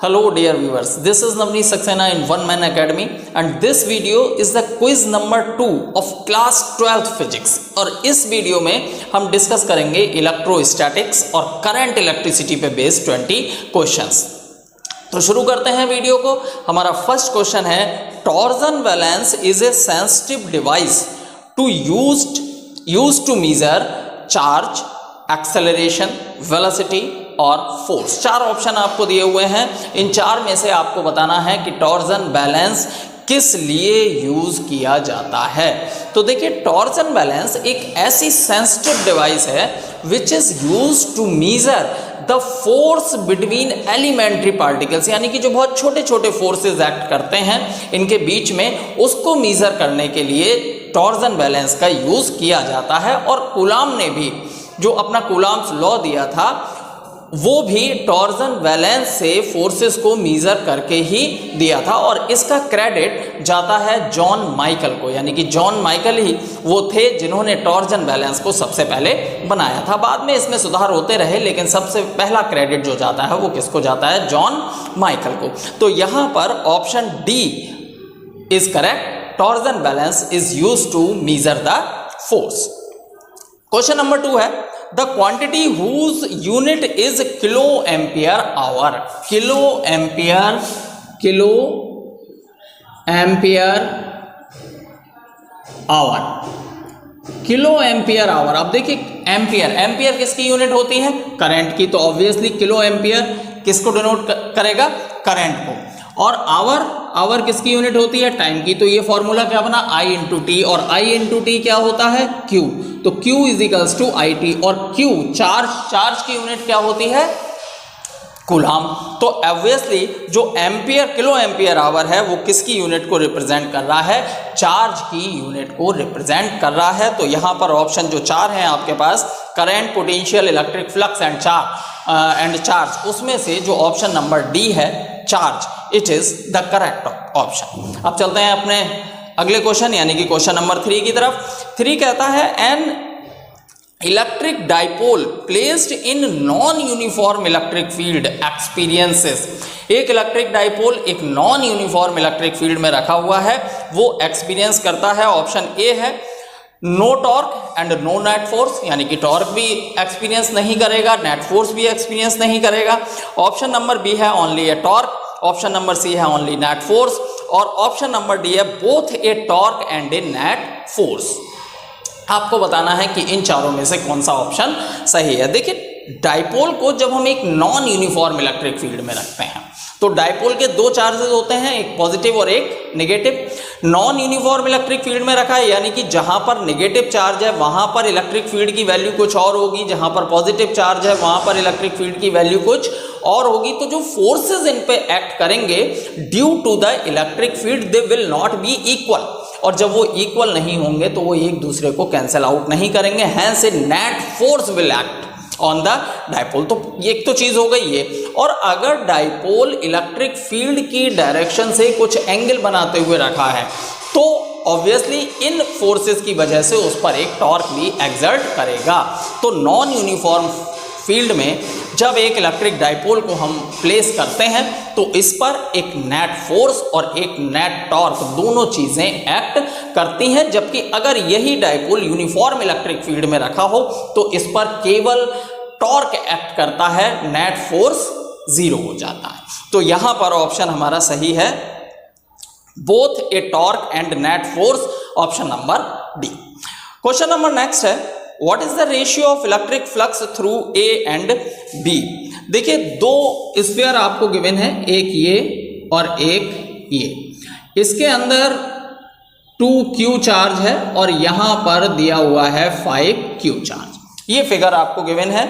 Hello dear viewers, this is Navneet Saxena in One Man Academy and this video is the quiz number 2 of class 12th physics। और इस video में हम discuss करेंगे electrostatics और current electricity पे based 20 questions. तो शुरू करते हैं वीडियो को। हमारा फर्स्ट क्वेश्चन है, torsion balance is a sensitive device to used to measure charge, acceleration, velocity और फोर्स। चार ऑप्शन आपको दिए हुए हैं। इन चार में से आपको बताना है कि टॉर्जन बैलेंस किस लिए यूज किया जाता है। तो देखिए, टॉर्जन बैलेंस एक ऐसी सेंसिटिव डिवाइस है which is used to measure the force between elementary particles, यानी कि जो बहुत छोटे छोटे फोर्सेस एक्ट करते हैं इनके बीच में, उसको मेजर करने के लिए टॉर्जन बैलेंस का यूज किया जाता है। और कूलाम ने भी जो अपना कूलाम्स लॉ दिया था वो भी टॉर्जन बैलेंस से फोर्सेस को मेजर करके ही दिया था। और इसका क्रेडिट जाता है जॉन माइकल को, यानी कि जॉन माइकल ही वो थे जिन्होंने टॉर्जन बैलेंस को सबसे पहले बनाया था। बाद में इसमें सुधार होते रहे, लेकिन सबसे पहला क्रेडिट जो जाता है वो किसको जाता है? जॉन माइकल को। तो यहां पर option D is correct. Torsion balance is used to measure the force. Question number 2 है, the quantity whose unit is kilo ampere hour. Kilo ampere hour, kilo ampere hour. अब देखिए, एम्पियर किसकी unit होती है? करंट की। तो obviously kilo ampere किसको denote करेगा? करंट को। और आवर किसकी यूनिट होती है? टाइम की। तो ये फॉर्मूला क्या बना? I into T. और I इंटू टी क्या होता है? Q। तो Q is equals to I T. और Q चार्ज की यूनिट क्या होती है? कूलाम। तो ऑब्वियसली जो किलो एम्पियर आवर है वो किसकी यूनिट को रिप्रेजेंट कर रहा है? चार्ज की यूनिट को रिप्रेजेंट कर रहा है। तो यहां पर ऑप्शन जो 4 हैं आपके पास, current, potential, electric flux and charge, उसमें से जो ऑप्शन नंबर डी है, charge, it is the correct option. अब चलते हैं अपने अगले क्वेश्चन, यानी कि क्वेश्चन नंबर 3 की तरफ। 3 कहता है, N electric dipole placed in non uniform electric field experiences. एक इलेक्ट्रिक डाइपोल एक नॉन यूनिफॉर्म इलेक्ट्रिक फील्ड में रखा हुआ है, वो एक्सपीरियंस करता है। ऑप्शन ए है no torque and no net force, यानी कि टॉर्क भी एक्सपीरियंस नहीं करेगा, नेट फोर्स भी एक्सपीरियंस नहीं करेगा। ऑप्शन नंबर बी है ओनली ए टॉर्क। ऑप्शन नंबर सी है ओनली नेट फोर्स। और ऑप्शन नंबर डी है both A torque and A net force. आपको बताना है कि इन चारों में से कौन सा ऑप्शन सही है। देखिए, डाइपोल को जब हम एक नॉन यूनिफॉर्म इलेक्ट्रिक फील्ड में रखते हैं तो डाइपोल के 2 चार्जेस होते हैं, एक पॉजिटिव और एक negative. Non uniform electric field में रखा है, यानी कि जहां पर नेगेटिव चार्ज है वहां पर इलेक्ट्रिक फील्ड की वैल्यू कुछ और होगी, जहां पर पॉजिटिव चार्ज है वहां पर इलेक्ट्रिक फील्ड की वैल्यू कुछ और होगी। तो जो फोर्सेस इन पे एक्ट करेंगे due to the electric field, they will not be equal. और जब वो इक्वल नहीं होंगे तो वो एक दूसरे को कैंसिल आउट नहीं करेंगे, hence a net force will act on the dipole. तो एक तो चीज हो गई ये। और अगर डाइपोल इलेक्ट्रिक फील्ड की डायरेक्शन से कुछ एंगल बनाते हुए रखा है तो ऑब्वियसली इन फोर्सेस की वजह से उस पर एक टॉर्क भी एक्सर्ट करेगा। तो नॉन यूनिफॉर्म फील्ड में जब एक इलेक्ट्रिक डाइपोल को हम प्लेस करते हैं तो इस पर एक नेट फोर्स और एक नेट टॉर्क, दोनों चीजें एक्ट करती हैं। जबकि अगर यही डाइपोल यूनिफॉर्म इलेक्ट्रिक फील्ड में रखा हो तो इस पर केवल टॉर्क एक्ट करता है, नेट फोर्स 0 हो जाता है। तो यहां पर ऑप्शन हमारा सही है, both A torque and net force, option number D. Question number next है, what is the ratio of electric flux through A and B. देखिए, 2 स्फीयर आपको गिवन है, एक ये और एक ये। इसके अंदर 2q चार्ज है और यहां पर दिया हुआ है 5q चार्ज। ये फिगर आपको गिवन है।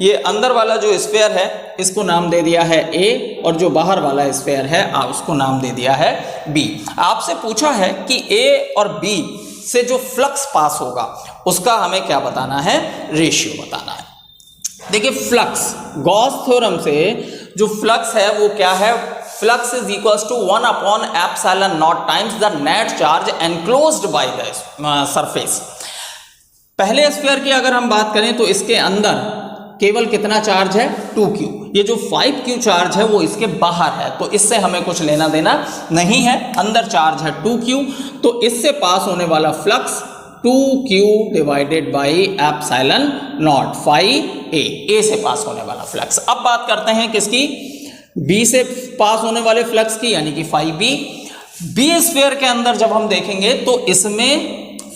ये अंदर वाला जो स्फीयर है इसको नाम दे दिया है A, और जो बाहर वाला स्फीयर है उसको नाम दे दिया है B। आपसे पूछा है कि A और B से जो फ्लक्स पास होगा उसका हमें क्या बताना है? रेशियो बताना है। देखिए, फ्लक्स गॉस थ्योरम से जो फ्लक्स है वो क्या है? Flux is equals to 1/ε0 times the net charge enclosed by the surface. पहले स्फीयर की अगर हम बात करें तो इसके अंदर केवल कितना चार्ज है 2q। ये जो 5q चार्ज है वो इसके बाहर है, तो इससे हमें कुछ लेना देना नहीं है। अंदर चार्ज है 2q, तो इससे पास होने वाला flux 2q divided by epsilon naught phi A से पास होने वाला फ्लक्स। अब बात करते हैं किसकी, b से पास होने वाले फ्लक्स की, यानी कि फाई बी स्फीयर के अंदर जब हम देखेंगे तो इसमें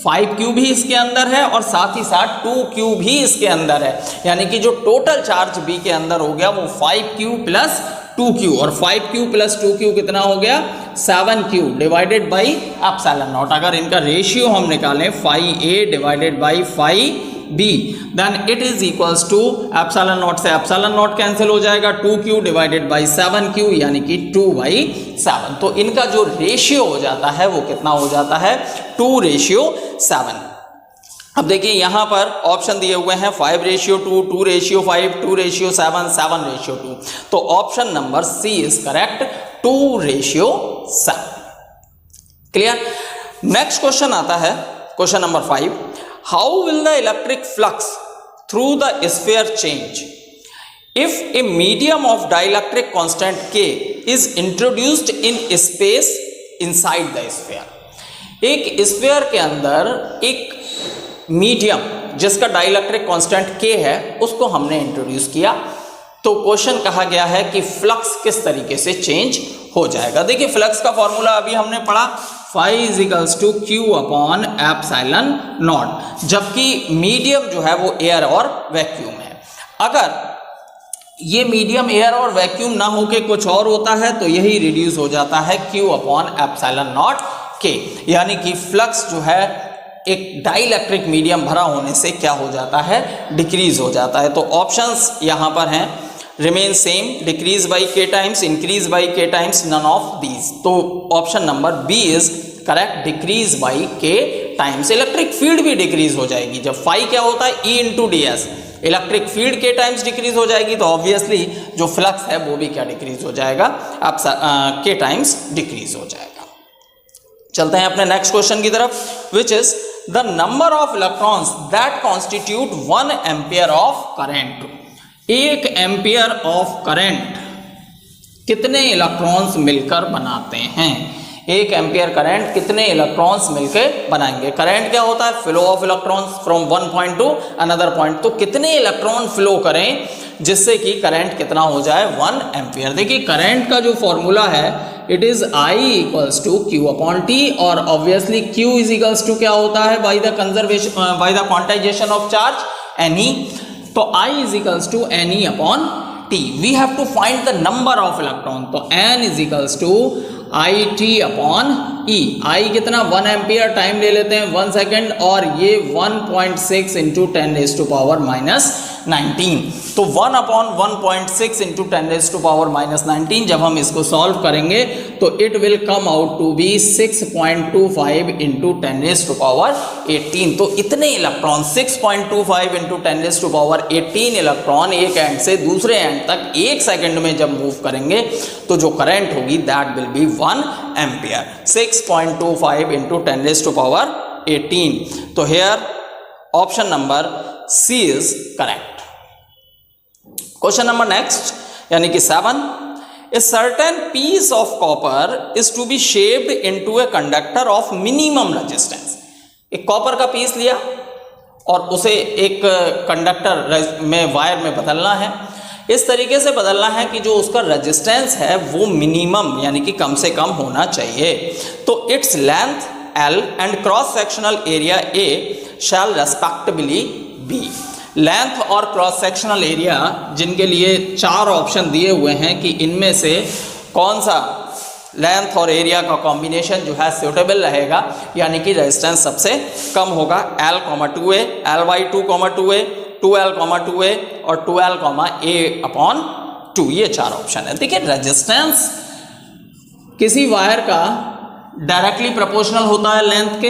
5q भी इसके अंदर है और साथ ही साथ 2q भी इसके अंदर है, यानी कि जो टोटल चार्ज b के अंदर हो गया वो 5q प्लस 2q, और 5q प्लस 2q कितना हो गया 7q divided by epsilon not. अगर इनका रेशियो हम निकालें phi A divided by phi b, then it is equals to epsilon naught से एप्सिलॉन नॉट कैंसिल हो जाएगा, 2q डिवाइडेड बाई 7q यानी कि 2/7। तो इनका जो रेशियो हो जाता है वो कितना हो जाता है 2:7। अब देखिए यहां पर ऑप्शन दिए हुए हैं 5:2, 2:5, 2:7, 7:2। तो option number C is correct, 2:7। Clear. Next question आता है question number 5। How will the electric flux through the sphere change if a medium of dielectric constant K is introduced in space inside the sphere? एक sphere के अंदर एक medium जिसका dielectric constant K है उसको हमने इंट्रोड्यूस किया, तो क्वेश्चन कहा गया है कि फ्लक्स किस तरीके से चेंज हो जाएगा। देखिए फ्लक्स का फॉर्मूला अभी हमने पढ़ा, phi is equals to Q upon epsilon naught, जबकि मीडियम जो है वो एयर और वैक्यूम है। अगर ये मीडियम एयर और वैक्यूम ना होके कुछ और होता है तो यही रिड्यूस हो जाता है क्यू अपॉन एप्सिलॉन नॉट के, यानी कि फ्लक्स जो है एक डाइलेक्ट्रिक मीडियम भरा होने से क्या हो जाता है डिक्रीज हो जाता है। तो ऑप्शंस यहां पर हैं remain same, decrease by K times, increase by K times, none of these. तो option number B is correct, decrease by K times. Electric field भी डिक्रीज हो जाएगी, जब फाई क्या होता है E into D S, electric field के times decrease हो जाएगी तो ऑब्वियसली जो फ्लक्स है वो भी क्या डिक्रीज हो जाएगा, अब के टाइम्स डिक्रीज हो जाएगा। चलते हैं अपने नेक्स्ट क्वेश्चन की तरफ, which is the number of electrons that constitute 1 ampere of current. 1 ampere of current कितने इलेक्ट्रॉन्स मिलकर बनाते हैं? 1 एम्पियर करंट कितने इलेक्ट्रॉन्स मिलकर बनाएंगे? करंट क्या होता है, flow of electrons from one point two another point. तो कितने इलेक्ट्रॉन फ्लो करें जिससे कि करंट कितना हो जाए 1 एम्पियर। देखिए करंट का जो फॉर्मूला है it is I equals to Q upon T, और obviously Q is equals to क्या होता है by the conservation by the quantization of charge Ne। तो I is equals to Ne upon T. We have to find the number of electron, तो N is equals to IT upon E। I कितना 1 ampere, time ले लेते हैं 1 second, और ये 1.6 into 10 to power minus 19। तो 1 upon 1.6 into 10 to power minus 19 जब हम इसको सॉल्व करेंगे तो it will come out to be 6.25 into 10 to power 18। तो इतने electron 6.25 into 10 to power 18 electron एक एंड से दूसरे एंड तक 1 सेकेंड में जब मूव करेंगे तो जो करंट होगी that will be 1 ampere. 6.25 into 10 to power 18। तो here option number C is correct. Question number next यानी कि 7, a certain piece of copper is to be shaped into a conductor of minimum resistance. एक copper का piece लिया और उसे एक conductor में वायर में बदलना है। इस तरीके से बदलना है कि जो उसका रेजिस्टेंस है वो मिनिमम यानी कि कम से कम होना चाहिए। तो its length L and cross sectional area A shall respectively be. Length और क्रॉस सेक्शनल एरिया जिनके लिए 4 ऑप्शन दिए हुए हैं कि इनमें से कौन सा लेंथ और एरिया का कॉम्बिनेशन जो है सूटेबल रहेगा, यानी कि रेजिस्टेंस सबसे कम होगा। L, 2A, L/2, 2A, 2L, 2A और 2L, A अपॉन 2, ये 4 ऑप्शन है। देखिए रेजिस्टेंस किसी वायर का डायरेक्टली प्रोपोर्शनल होता है लेंथ के,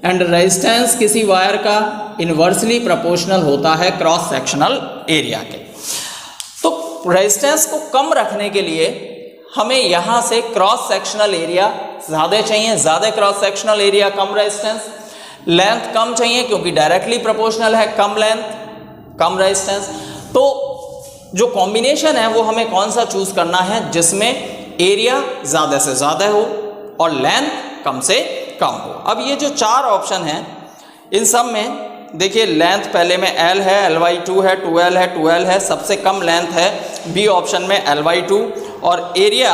एंड रेजिस्टेंस किसी वायर का इनवर्सली प्रोपोर्शनल होता है क्रॉस सेक्शनल एरिया के। तो रेजिस्टेंस को कम रखने के लिए हमें यहाँ से क्रॉस सेक्शनल एरिया ज़्यादा चाहिए, ज़्यादा क्रॉस सेक्शनल एरिया कम रेजिस्टेंस, लेंथ कम चाहिए क्योंकि डायरेक्टली प्रोपोर्शनल है, कम लेंथ कम रेजिस्टेंस। तो जो कॉम्बिनेशन है वो हमें कौन सा चूज करना है जिसमें एरिया ज़्यादा से ज़्यादा हो और लेंथ कम से कम हो। अब ये जो 4 ऑप्शन हैं इन सब में देखिए लेंथ पहले में L है, L/2 है, 2L है, 2L है, सबसे कम लेंथ है बी ऑप्शन में L/2 और एरिया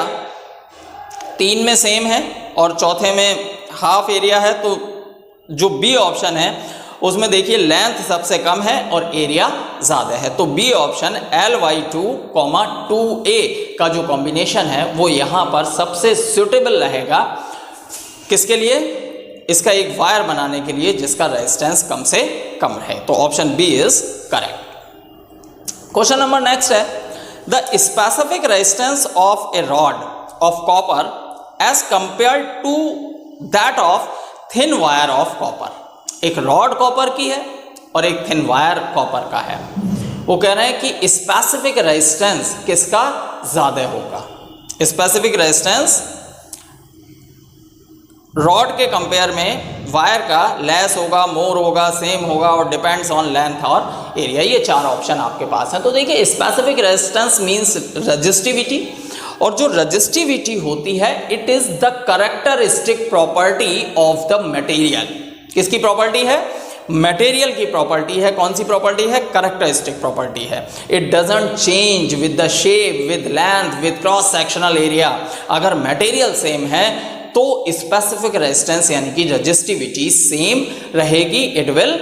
3 में सेम है और चौथे में हाफ एरिया है। तो जो बी ऑप्शन है उसमें देखिए लेंथ सबसे कम है और एरिया ज़्यादा है। तो बी ऑप्शन L/2, 2A का जो कॉम्बिनेशन है वो यहाँ पर सबसे सूटेबल रहेगा किसके लिए, इसका एक वायर बनाने के लिए जिसका रेजिस्टेंस कम से कम है। तो option B is correct. Question number next है the specific resistance of a rod of copper as compare to that of thin wire of copper. एक रॉड कॉपर की है और एक थिन वायर कॉपर का है। वो कह रहे हैं कि स्पेसिफिक रेजिस्टेंस किसका ज्यादा होगा। स्पेसिफिक रेजिस्टेंस रॉड के कंपेयर में वायर का लेस होगा, मोर होगा, सेम होगा और डिपेंड्स ऑन लेंथ और एरिया। ये 4 ऑप्शन आपके पास हैं। तो देखिए स्पेसिफिक रेजिस्टेंस मींस रेजिस्टिविटी और जो रेजिस्टिविटी होती है it is the characteristic property of the material. किसकी प्रॉपर्टी है, मटेरियल की प्रॉपर्टी है। कौन सी प्रॉपर्टी है, कैरेक्टरिस्टिक प्रॉपर्टी है। It doesn't change with the shape, with length, with cross sectional area. अगर मटेरियल सेम है तो स्पेसिफिक रेजिस्टेंस यानी कि रेजिस्टिविटी सेम रहेगी, इट विल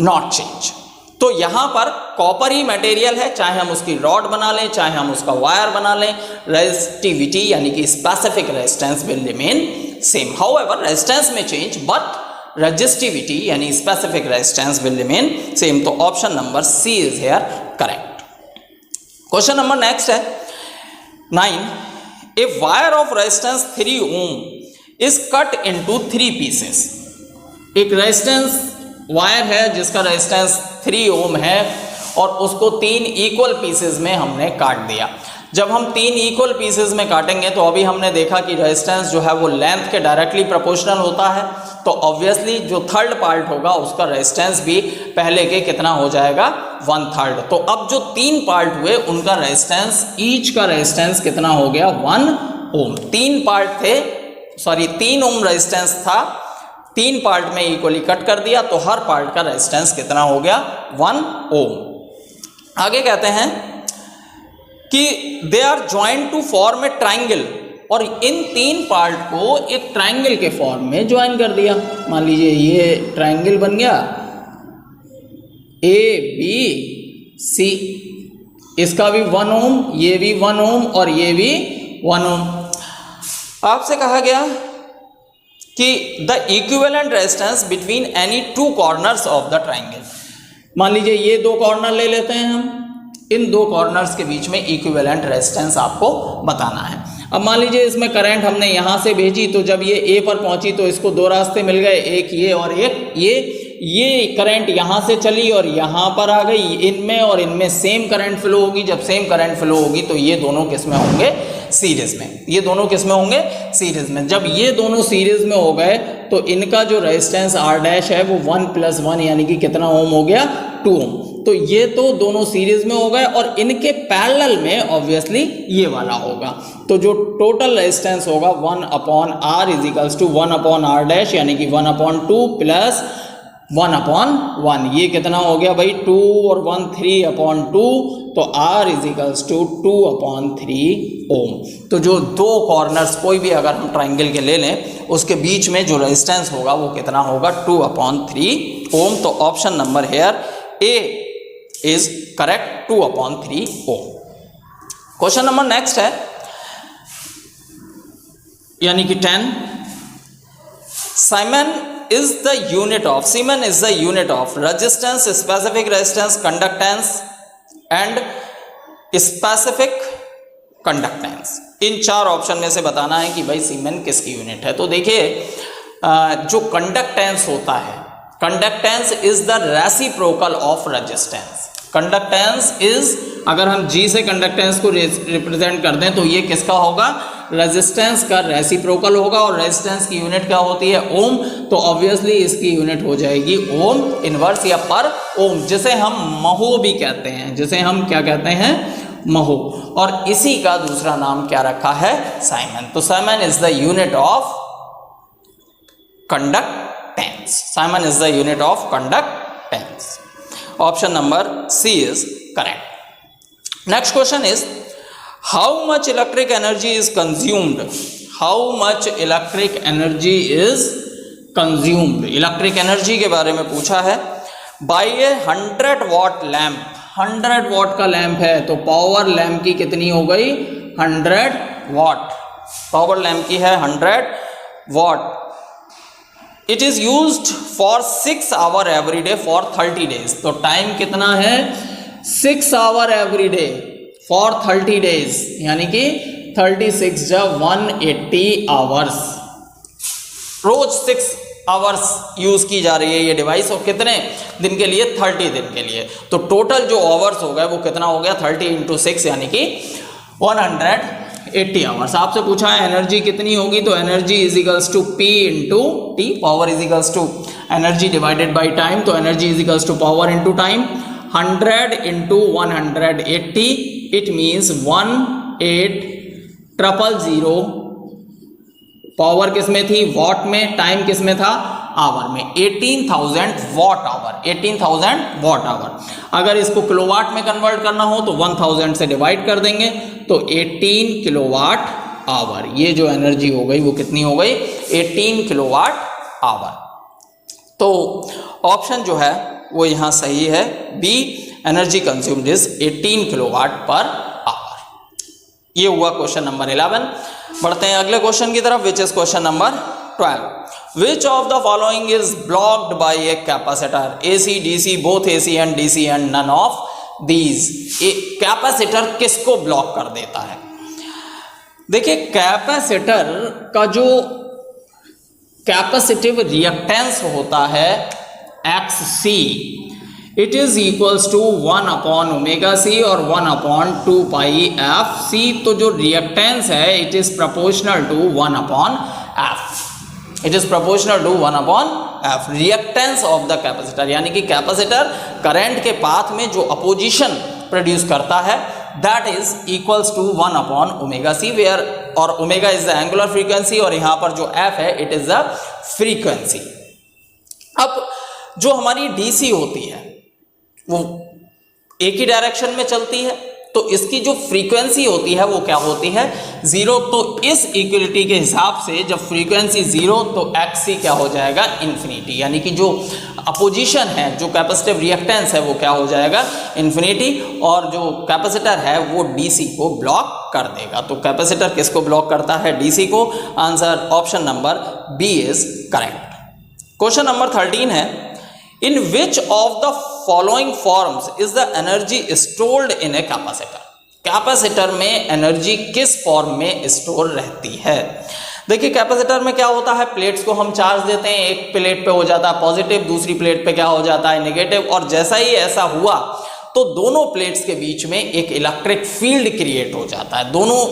नॉट चेंज। तो यहां पर कॉपर ही मटेरियल है, चाहे हम उसकी रॉड बना लें चाहे हम उसका वायर बना लें, रेजिस्टिविटी यानी कि specific resistance will remain same. However resistance में चेंज बट रेजिस्टिविटी यानी specific resistance will remain same. तो option number C is here correct. Question number next है 9 A wire of resistance 3 ohm is cut into 3 pieces। एक resistance wire है जिसका resistance 3 ओम है और उसको 3 इक्वल पीसेस में हमने काट दिया। जब हम 3 इक्वल पीसेस में काटेंगे तो अभी हमने देखा कि रेजिस्टेंस जो है वो लेंथ के डायरेक्टली प्रोपोर्शनल होता है। तो ऑब्वियसली जो थर्ड पार्ट होगा उसका रेजिस्टेंस भी पहले के कितना हो जाएगा, 1/3। तो अब जो 3 पार्ट हुए उनका रेजिस्टेंस, ईच का रेजिस्टेंस कितना हो गया, 1 ओम। 3 पार्ट थे, सॉरी 3 ओम रेजिस्टेंस था, 3 पार्ट में इक्वली कट कर दिया तो हर पार्ट का रेजिस्टेंस कितना हो गया, 1 ओम। आगे कहते हैं कि they are joined to form a triangle और इन 3 पार्ट को एक ट्राइंगल के फॉर्म में ज्वाइन कर दिया। मान लीजिए ये ट्राइंगल बन गया ABC, इसका भी 1 ओम, ये भी 1 ओम और ये भी 1 ओम। आपसे कहा गया कि the equivalent resistance between any 2 corners of the triangle. मान लीजिए ये 2 कॉर्नर ले लेते हैं हम, इन 2 कॉर्नर्स के बीच में इक्विवेलेंट रेजिस्टेंस आपको बताना है। अब मान लीजिए इसमें करंट हमने यहाँ से भेजी तो जब ये A पर पहुंची तो इसको 2 रास्ते मिल गए, एक ये और एक ये करंट यहाँ से चली और यहाँ पर आ गई, इनमें और इनमें सेम करंट फ्लो होगी। जब सेम करंट फ्लो होगी तो ये दोनों किस में होंगे, सीरीज में। ये दोनों किस में होंगे, सीरीज में। जब ये दोनों सीरीज में हो गए तो इनका जो रेजिस्टेंस R' है वो 1 + 1 यानी कि कितना ओम हो गया, 2 ओम। तो ये तो दोनों सीरीज में हो गए और इनके पैरेलल में ऑब्वियसली ये वाला होगा। तो जो टोटल रेजिस्टेंस होगा 1/R = 1/R' यानी कि 1/2 + 1/1। ये कितना हो गया भाई, 2 और 1 3/2, तो R = 2/3 ओम। तो जो 2 कॉर्नर्स कोई भी अगर हम ट्राइंगल के ले लें उसके बीच में जो रेजिस्टेंस होगा वो कितना होगा, 2/3 ओम। तो option number here A is correct, 2/3 ohm. Question number next है यानी कि 10 Siemens is the unit of resistance, specific resistance, conductance and specific conductance। In 4 option में से बताना है कि भाई सीमेन किसकी यूनिट है। तो देखिए जो कंडक्टेंस होता है, conductance is the reciprocal of resistance. Conductance is, अगर हम G से कंडक्टेंस को रिप्रेजेंट कर दें तो ये किसका होगा, रेजिस्टेंस का रेसिप्रोकल होगा और रेजिस्टेंस की यूनिट क्या होती है? ओम। तो ऑब्वियसली इसकी यूनिट हो जाएगी ओम इनवर्स या पर ओम, जिसे हम महो भी कहते हैं, जिसे हम क्या कहते हैं? महो। और इसी का दूसरा नाम क्या रखा है? साइमन। तो siemens is the unit of conductance. Siemens is the unit of conductance. Option number C is correct. Next question is how much electric energy is consumed? How much electric energy is consumed? Electric energy के बारे में पूछा है। By a 100 watt lamp, 100 watt का lamp है तो power lamp की कितनी हो गई? 100 वॉट। पावर लैंप की है 100 watt. It is used for 6 hour every day for 30 days. तो टाइम कितना है? 6 hour every day for 30 days, यानी कि 36 जब 180 आवर्स, रोज 6 आवर्स यूज की जा रही है ये डिवाइस। और कितने दिन के लिए? 30 दिन के लिए। तो टोटल जो आवर्स हो गए वो कितना हो गया? 30 इंटू 6 यानी कि 180 आवर्स। आपसे पूछा है एनर्जी कितनी होगी, तो energy is equals to P into T, power is equals to energy divided by time. तो energy is equals to power into time. 100 into 180, it means 18000। Power किस में थी? वॉट में। टाइम किस में था? आवर में। 18,000 वॉट आवर, 18,000 वॉट आवर। अगर इसको किलोवाट में कन्वर्ट करना हो तो 1000 से डिवाइड कर देंगे, तो 18 किलोवाट आवर। ये जो एनर्जी हो गई वो कितनी हो गई? 18 किलोवाट आवर। तो ऑप्शन जो है वो यहाँ सही है, B, energy consumed is 18 kilowatt per hour. ये हुआ क्वेश्चन नंबर 11। बढ़ते हैं अगले क्वेश्चन की तरफ, which is question number 12। Which of the following is blocked by a capacitor? AC, DC, both AC and DC and none of these. Capacitor किसको block कर देता है? देखिए, कैपेसिटर का जो कैपेसिटिव रिएक्टेंस होता है XC, it is equals to 1 upon omega C और 1 अपॉन 2 पाई एफ सी। तो जो रिएक्टेंस है it is proportional to 1 upon F. It is proportional to 1 upon F, reactance of the capacitor. यानी कि कैपेसिटर करंट के path में जो opposition produce करता है that is equals to 1 upon omega C, where और omega is the angular frequency और यहां पर जो एफ है इट इज द फ्रीक्वेंसी। अब जो हमारी डीसी होती है वो एक ही डायरेक्शन में चलती है, तो इसकी जो फ्रीक्वेंसी होती है वो क्या होती है? 0। तो इस इक्वलिटी के हिसाब से जब फ्रीक्वेंसी 0 तो XC क्या हो जाएगा? इन्फिनिटी। यानी कि जो अपोजिशन है, जो कैपेसिटिव रिएक्टेंस है वो क्या हो जाएगा? इन्फिनिटी। और जो कैपेसिटर है वो DC को ब्लॉक कर देगा। तो कैपेसिटर किसको ब्लॉक करता है? DC को। Answer option number B is correct. Question number 13 है, In which of the following forms is the energy stored in a capacitor? Capacitor में एनर्जी किस फॉर्म में स्टोर रहती है? देखिए, कैपेसिटर में क्या होता है? प्लेट्स को हम चार्ज देते हैं, एक प्लेट पे हो जाता है पॉजिटिव, दूसरी प्लेट पे क्या हो जाता है? नेगेटिव। और जैसा ही ऐसा हुआ तो दोनों प्लेट्स के बीच में एक इलेक्ट्रिक फील्ड क्रिएट हो जाता है। दोनों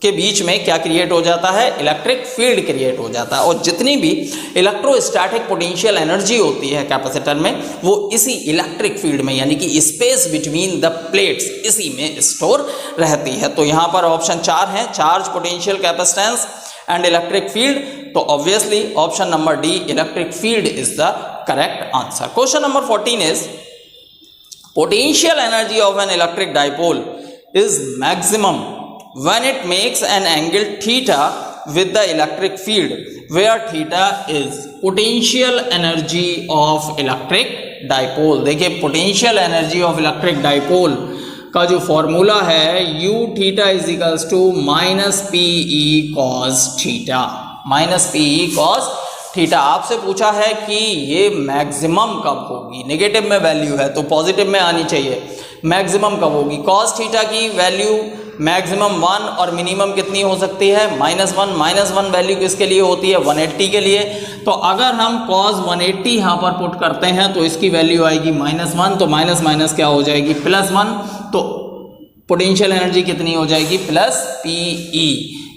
के बीच में क्या क्रिएट हो जाता है? इलेक्ट्रिक फील्ड क्रिएट हो जाता है। और जितनी भी इलेक्ट्रोस्टैटिक पोटेंशियल एनर्जी होती है कैपेसिटर में वो इसी इलेक्ट्रिक फील्ड में, यानी कि स्पेस बिटवीन द प्लेट्स, इसी में स्टोर रहती है। तो यहाँ पर ऑप्शन 4 है, charge, potential, capacitance and electric field. तो obviously option number D, electric field is the correct answer. Question number 14 is potential energy of an electric dipole is maximum when it makes an angle theta with the electric field where theta is potential energy of electric dipole। देखिए, potential energy of electric dipole का जो formula है u theta is equals to minus PE cos theta, minus PE cos theta. आपसे पूछा है कि ये maximum कब होगी? नेगेटिव में वैल्यू है तो पॉजिटिव में आनी चाहिए। मैक्सिमम कब होगी? cos थीटा की वैल्यू मैक्सिमम 1 और मिनिमम कितनी हो सकती है? -1। -1 वैल्यू किसके लिए होती है? 180 के लिए। तो अगर हम cos 180 यहाँ पर पुट करते हैं तो इसकी वैल्यू आएगी -1, तो माइनस माइनस क्या हो जाएगी? +1। तो पोटेंशियल एनर्जी कितनी हो जाएगी? Plus PE।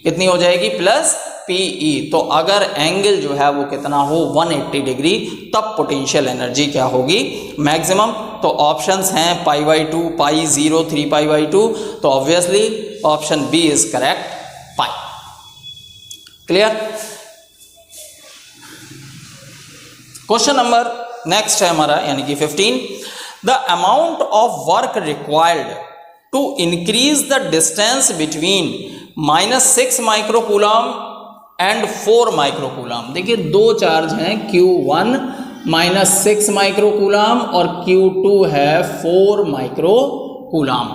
कितनी हो जाएगी प्लस PE। तो अगर एंगल जो है वो कितना हो 180 डिग्री, तब पोटेंशियल एनर्जी क्या होगी मैक्सिमम। तो ऑप्शंस हैं π/2, π0, 3π/2। तो obviously option B is correct, pi. Clear. Question number next है हमारा यानी कि 15। The amount of work required to increase the distance between -6 microcoulomb and 4 microcoulomb. देखिए दो चार्ज हैं, Q1 -6 माइक्रोकूलम और Q2 है 4 माइक्रोकूलम।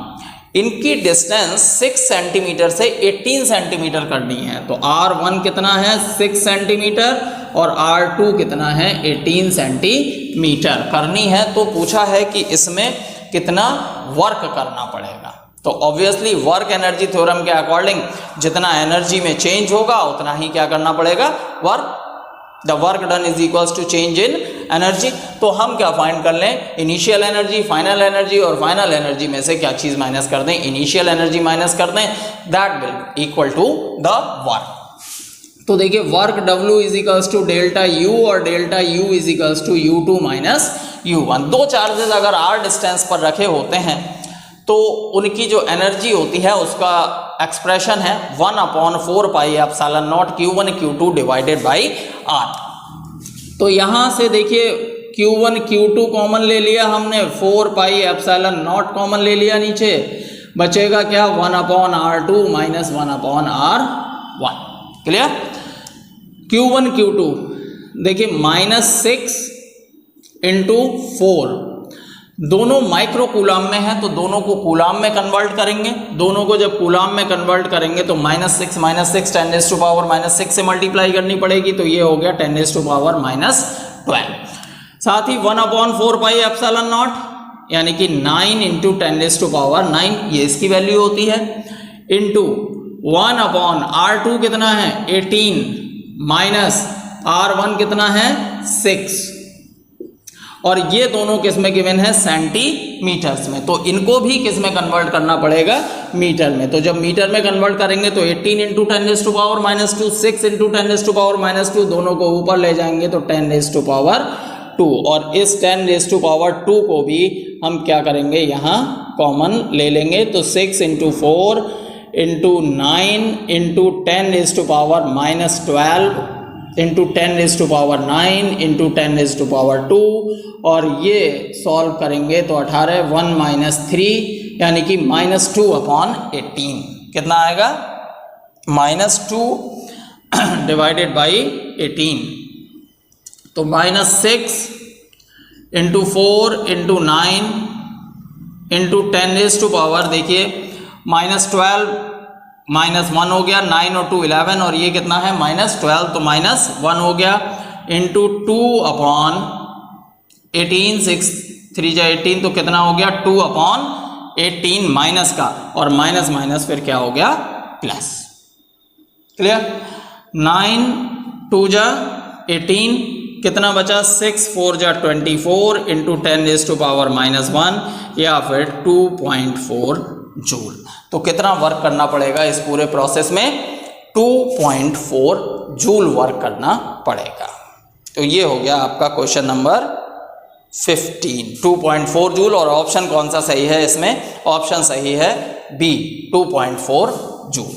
इनकी डिस्टेंस 6 सेंटीमीटर से 18 सेंटीमीटर करनी है। तो R1 कितना है 6 सेंटीमीटर और R2 कितना है 18 सेंटीमीटर करनी है। तो पूछा है कि इसमें कितना वर्क करना पड़ेगा। तो ऑब्वियसली वर्क एनर्जी थ्योरम के अकॉर्डिंग जितना एनर्जी में चेंज होगा उतना ही क्या करना पड़ेगा work. The work done is equals to change in energy. तो हम क्या फाइंड कर लें, इनिशियल एनर्जी, फाइनल एनर्जी, और फाइनल एनर्जी में से क्या चीज माइनस कर दें, इनिशियल एनर्जी माइनस कर दें, that will equal to the work. तो देखिए work W is equals to delta U और delta U is equals to U2 minus U1। दो चार्जेस अगर R डिस्टेंस पर रखे होते हैं तो उनकी जो एनर्जी होती है उसका एक्सप्रेशन है 1/4 pi epsilon not Q1 Q2 divided by R। तो यहाँ से देखिए Q1 Q2 कॉमन ले लिया हमने, 4 पाई एप्सिलॉन नॉट कॉमन ले लिया, नीचे बचेगा क्या 1/R2 minus 1/R1। Clear. Q1 Q2 देखिए -6 × 4, दोनों माइक्रो कूलाम में है तो दोनों को कूलाम में कन्वर्ट करेंगे। दोनों को जब कूलाम में कन्वर्ट करेंगे तो -6 10⁻⁻⁶ से मल्टीप्लाई करनी पड़ेगी। तो ये हो गया 10⁻⁻12। साथ ही 1/4 पाई एप्सिलॉन नॉट यानी कि 9 × 10⁻9 ये इसकी वैल्यू होती है, इंटू 1/R2 कितना है 18 माइनस R1 कितना है 6, और ये दोनों किस में गिवन है सेंटीमीटर्स में। तो इनको भी किस में कन्वर्ट करना पड़ेगा मीटर में। तो जब मीटर में कन्वर्ट करेंगे तो 18 × 10⁻⁻2, 6 × 10⁻⁻2 दोनों को ऊपर ले जाएंगे तो 10⁻2, और इस 10⁻2 को भी हम क्या करेंगे यहाँ कॉमन ले लेंगे। तो 6 × 4 × 9 × 10⁻⁻12 इंटू 10⁻9 इंटू 10⁻2, और ये सॉल्व करेंगे तो 18 1 - 3 यानी कि -2/18 कितना आएगा -2 डिवाइडेड बाई 18। तो -6 × 4 × 9 इंटू 10⁻, देखिए -12 -1 हो गया, 9 और 2 11, और ये कितना है -12 तो -1 हो गया, इंटू 2/18 6 3 × 18 तो कितना हो गया 2/18 माइनस का, और माइनस माइनस फिर क्या हो गया प्लस। क्लियर। 9 2 × 18 कितना बचा 6 4 × 24 इंटू 10⁻⁻1 या फिर 2.4 जूल। तो कितना वर्क करना पड़ेगा इस पूरे प्रोसेस में 2.4 जूल वर्क करना पड़ेगा। तो ये हो गया आपका क्वेश्चन नंबर 15 2.4 जूल। और ऑप्शन कौन सा सही है इसमें, ऑप्शन सही है बी 2.4 जूल।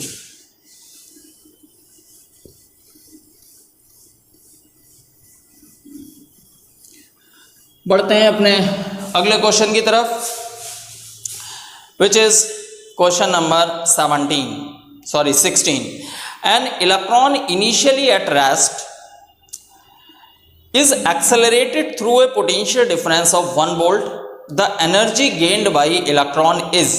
बढ़ते हैं अपने अगले क्वेश्चन की तरफ, which is question number 16. An electron initially at rest is accelerated through a potential difference of 1 volt. The energy gained by electron is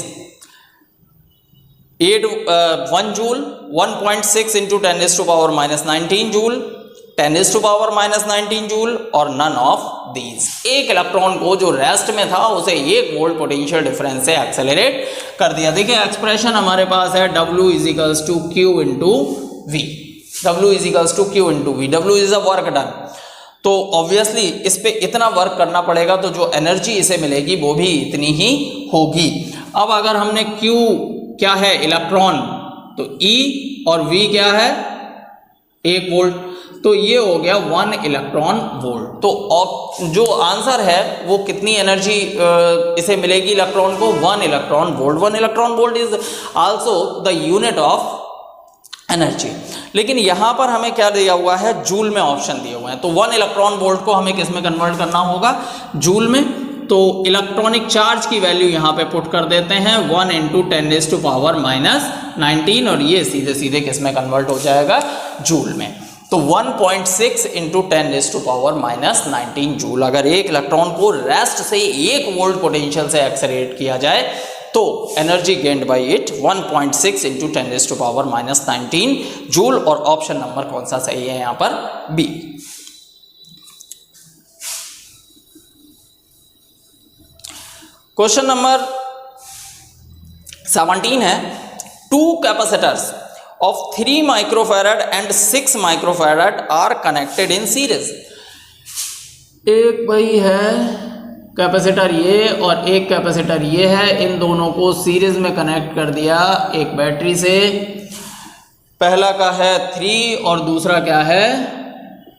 1 joule, 1.6 into 10⁻⁻19 joule, 10⁻⁻19 joule, और none of these. एक electron को जो rest में था उसे 1 volt potential difference से accelerate कर दिया। देखिए एक्सप्रेशन हमारे पास है W = Q × V। W = Q × V। W is a work done. तो ऑब्वियसली इस पे इतना वर्क करना पड़ेगा तो जो एनर्जी इसे मिलेगी वो भी इतनी ही होगी। अब अगर हमने Q क्या है इलेक्ट्रॉन, तो E और V क्या है 1 वोल्ट, तो ये हो गया 1 इलेक्ट्रॉन वोल्ट। तो जो आंसर है वो कितनी एनर्जी इसे मिलेगी इलेक्ट्रॉन को 1 electron volt. 1 electron volt is also the unit of energy. लेकिन यहां पर हमें क्या दिया हुआ है जूल में ऑप्शन दिए हुए हैं, तो 1 इलेक्ट्रॉन वोल्ट को हमें किस में कन्वर्ट करना होगा जूल में। तो इलेक्ट्रॉनिक चार्ज की वैल्यू यहां पे पुट कर देते हैं 1 × 10⁻⁻19 और ये सीधे सीधे किस में कन्वर्ट हो जाएगा जूल में। तो 1.6 × 10⁻⁻19 जूल। अगर एक इलेक्ट्रॉन को रेस्ट से 1 वोल्ट पोटेंशियल से एक्सेलरेट किया जाए तो energy gained by it 1.6 × 10⁻⁻19 joule. और ऑप्शन नंबर कौन सा सही है यहां पर बी। क्वेश्चन नंबर 17 है 2 capacitors of 3 microfarad and 6 microfarad are connected in series। एक भाई है कैपेसिटर ये और एक कैपेसिटर ये है, इन दोनों को सीरीज में कनेक्ट कर दिया एक बैटरी से। पहला का है 3 और दूसरा क्या है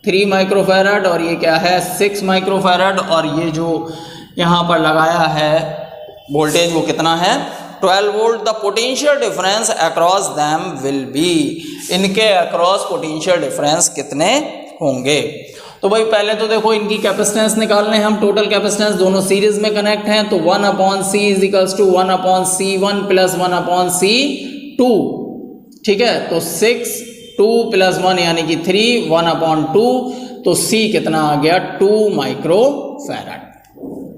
3 माइक्रोफैराड और ये क्या है 6 माइक्रोफैराड। और ये जो यहाँ पर लगाया है वोल्टेज वो कितना है 12 volt. The potential difference across them will be. इनके अक्रॉस पोटेंशियल डिफरेंस कितने होंगे। तो भाई पहले तो देखो इनकी कैपेसिटेंस निकालने हैं हम। टोटल कैपेसिटेंस दोनों सीरीज में कनेक्ट हैं तो 1/C = 1/C1 + 1/C2। ठीक है, तो 6 2 + 1 यानी कि 3 1/2। तो C कितना आ गया 2 माइक्रोफैराड।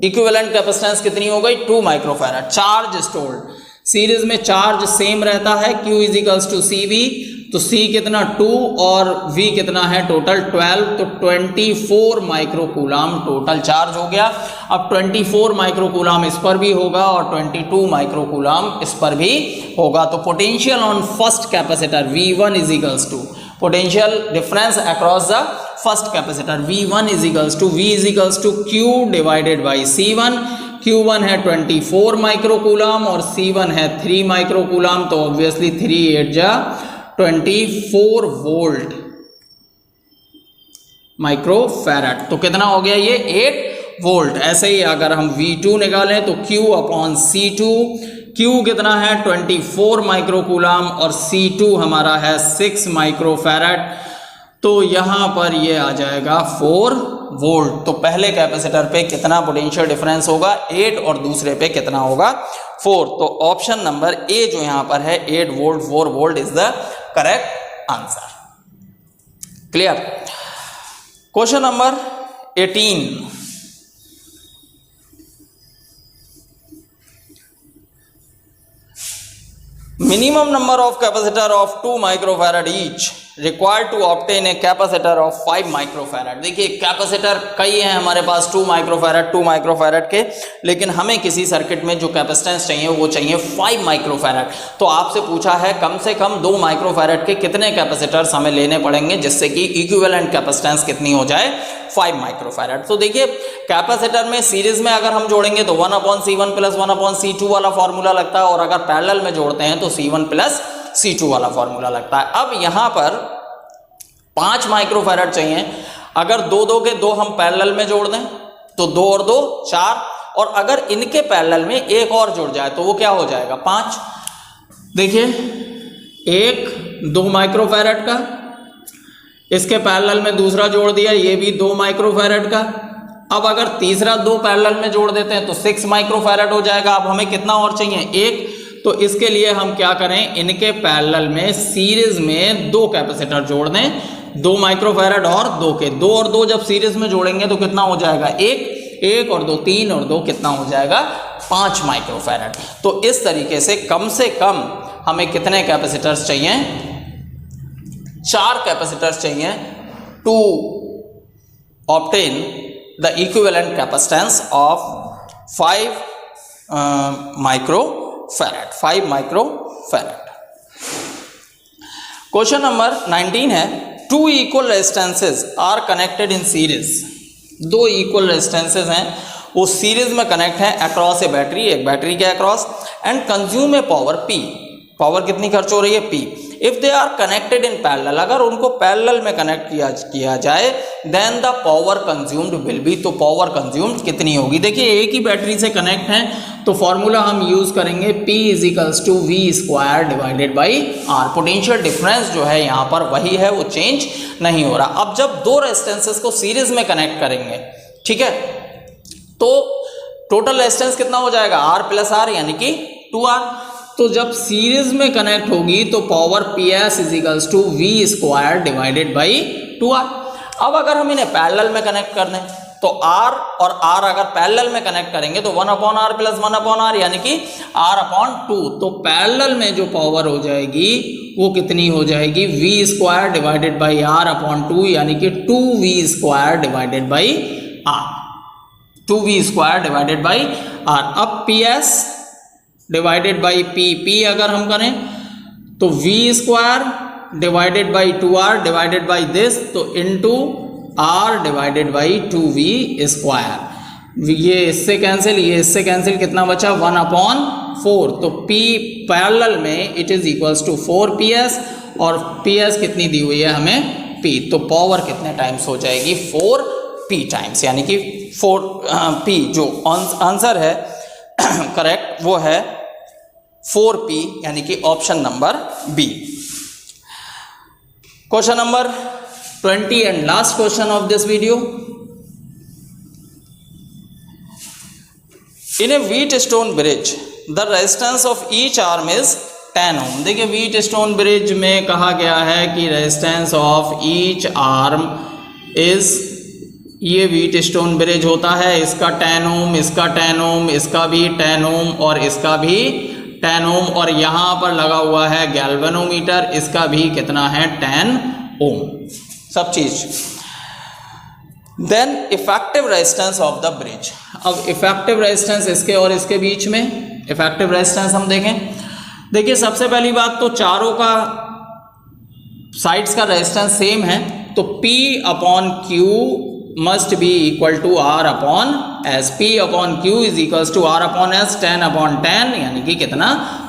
इक्विवेलेंट कैपेसिटेंस कितनी हो गई 2 माइक्रोफैराड। चार्ज स्टोर्ड सीरीज में चार्ज सेम रहता है Q = CV। तो C कितना 2 और V कितना है टोटल 12, तो 24 माइक्रोकूलाम टोटल चार्ज हो गया। अब 24 माइक्रोकूलाम इस पर भी होगा और 22 माइक्रोकूलाम इस पर भी होगा। तो potential on first capacitor V1 = potential difference across the first capacitor V1 = V Q / C1। Q1 है 24 माइक्रोकूलाम और C1 है 3 माइक्रोकूलाम। तो ऑब्वियसली 3 8 जा 24 वोल्ट माइक्रोफैराड। तो कितना हो गया ये 8 वोल्ट। ऐसे ही अगर हम V2 निकालें तो Q/C2। Q कितना है 24 माइक्रोकूलाम और C2 हमारा है 6 माइक्रोफैराड। तो यहां पर ये आ जाएगा 4 वोल्ट। तो पहले कैपेसिटर पे कितना पोटेंशियल डिफरेंस होगा 8 और दूसरे पे कितना होगा 4। तो ऑप्शन नंबर ए जो यहां पर है 8 volt 4 volt is the correct answer. Clear. Question number 18 minimum number of capacitor of 2 microfarad each required to obtain a capacitor of 5 microfarad। देखिए कैपेसिटर कई हैं हमारे पास 2 माइक्रोफैराड के, लेकिन हमें किसी सर्किट में जो कैपेसिटेंस चाहिए वो चाहिए 5 माइक्रोफैराड। तो आपसे पूछा है कम से कम 2 माइक्रोफैराड के कितने कैपेसिटर्स हमें लेने पड़ेंगे जिससे कि इक्विवेलेंट कैपेसिटेंस कितनी हो जाए 5 माइक्रोफैराड। तो देखिए कैपेसिटर में सीरीज में अगर हम जोड़ेंगे तो 1/C1 + 1/C2 वाला फॉर्मूला लगता है और अगर पैरेलल में जोड़ते हैं तो C1 + C2 वाला फॉर्मूला लगता है। अब यहां पर 5 माइक्रोफैराड चाहिए। अगर 2 के 2 हम पैरेलल में जोड़ दें तो 2 और 2 4, और अगर इनके पैरेलल में एक और जुड़ जाए तो वो क्या हो जाएगा 5। देखिए 2 माइक्रोफैराड का, इसके पैरेलल में दूसरा जोड़ दिया ये भी 2 माइक्रोफैराड का। अब अगर तीसरा 2 पैरेलल में जोड़ देते हैं तो 6 माइक्रोफैराड हो जाएगा। अब हमें कितना और चाहिए 1। तो इसके लिए हम क्या करें इनके पैरेलल में सीरीज में 2 कैपेसिटर जोड़ दें 2 माइक्रोफैराड और 2 के 2 और 2 जब सीरीज में जोड़ेंगे तो कितना हो जाएगा 1 और 2 3 और 2 कितना हो जाएगा 5 माइक्रोफैराड। तो इस तरीके से कम हमें कितने कैपेसिटर्स चाहिए 4 कैपेसिटर्स चाहिए to obtain the equivalent capacitance of 5 microfarad. Question number 19 है 2 equal resistances are connected in series. 2 equal resistances हैं वो सीरीज में कनेक्ट है अक्रॉस ए बैटरी, एक बैटरी के across, and consume a power P। Power कितनी खर्च हो रही है, P। If they are connected in parallel, अगर उनको पैरेलल में कनेक्ट किया जाए, then the power consumed will B, तो पावर कंज्यूम्ड कितनी होगी। देखिए एक ही बैटरी से कनेक्ट हैं तो फॉर्मूला हम यूज करेंगे P is equals to V square divided by R. Potential difference जो है यहाँ पर वही है, वो चेंज नहीं हो रहा। अब जब दो रेजिस्टेंसेस को सीरीज में कनेक्ट करेंगे, ठीक है, तो टोटल रेजिस्टेंस कितना हो जाएगा, R प्लस R यानी कि 2R। तो जब सीरीज में कनेक्ट होगी तो power PS is equals to V square divided by 2R। अब अगर हम इन्हें पैरेलल में कनेक्ट कर दें तो R और R अगर पैरेलल में कनेक्ट करेंगे तो 1/R प्लस 1/R यानी कि R/2। तो पैरेलल में जो पावर हो जाएगी वो कितनी हो जाएगी, V square divided by R/2 यानी कि 2V square divided by R, 2V square divided by R। अब PS डिवाइडेड बाई P अगर हम करें तो V square divided by 2R divided by this, तो into R divided by 2V square. ये इससे कैंसिल, ये इससे कैंसिल, कितना बचा 1/4। तो P पैरेलल में it is equals to 4PS और PS कितनी दी हुई है हमें P, तो पावर कितने टाइम्स हो जाएगी 4P टाइम्स, यानी कि 4P जो आंसर है करेक्ट वो है 4P यानी कि option number B. Question number 20 and last question of this video. In a wheatstone bridge the resistance of each arm is 10 ohm. देखिए व्हीट स्टोन ब्रिज में कहा गया है कि resistance of each arm is, ये wheatstone bridge होता है, इसका 10 ओम, इसका 10 ओम, इसका भी 10 ओम और इसका भी 10 ओम, और यहाँ पर लगा हुआ है गैल्वेनोमीटर, इसका भी कितना है 10 ओम, सब चीज। Then effective resistance of the bridge. अब इफेक्टिव रेजिस्टेंस इसके और इसके बीच में, इफेक्टिव रेजिस्टेंस हम देखें। देखिए सबसे पहली बात तो चारों का साइड्स का रेजिस्टेंस सेम है, तो P/Q must be equal to R/S। P/Q is equals to R/S 10/10 यानी कि कितना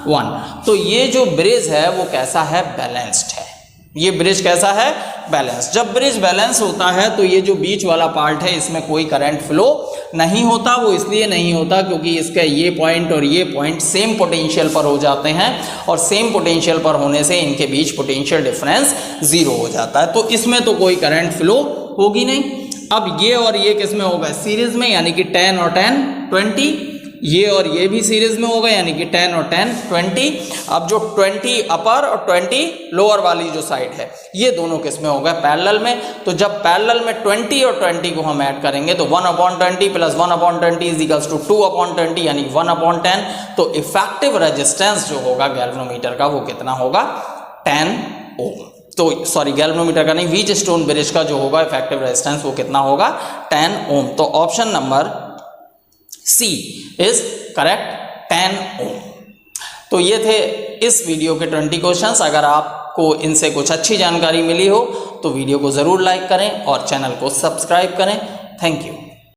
1। तो ये जो ब्रिज है वो कैसा है, बैलेंस्ड है। ये ब्रिज कैसा है, बैलेंस। जब ब्रिज बैलेंस होता है तो ये जो बीच वाला पार्ट है इसमें कोई करंट फ्लो नहीं होता। वो इसलिए नहीं होता क्योंकि इसका ये पॉइंट और ये पॉइंट सेम पोटेंशियल पर हो जाते हैं, और सेम पोटेंशियल पर होने से इनके बीच पोटेंशियल डिफरेंस 0 हो जाता है, तो इसमें तो कोई करंट फ्लो होगी नहीं। अब ये और ये किस में होगा, सीरीज में, यानी कि 10 और 10 20। ये और ये भी सीरीज में होगा यानी कि 10 और 10 20। अब जो 20 अपर और 20 लोअर वाली जो साइड है ये दोनों किस में होगा, पैरेलल में। तो जब पैरेलल में 20 और 20 को हम ऐड करेंगे तो 1/20 प्लस 1/20 इज इक्वल्स टू 2/20 यानी 1/10। तो इफेक्टिव रेजिस्टेंस जो होगा गैल्वेनोमीटर का वो कितना होगा 10 ओम। तो सॉरी गैल्वेनोमीटर का नहीं, व्हीट स्टोन ब्रिज का जो होगा इफेक्टिव रेजिस्टेंस वो कितना होगा 10 ओम। तो option number C is correct 10 ohm. तो ये थे इस वीडियो के 20 क्वेश्चंस। अगर आपको इनसे कुछ अच्छी जानकारी मिली हो तो वीडियो को ज़रूर लाइक करें और चैनल को सब्सक्राइब करें। Thank you.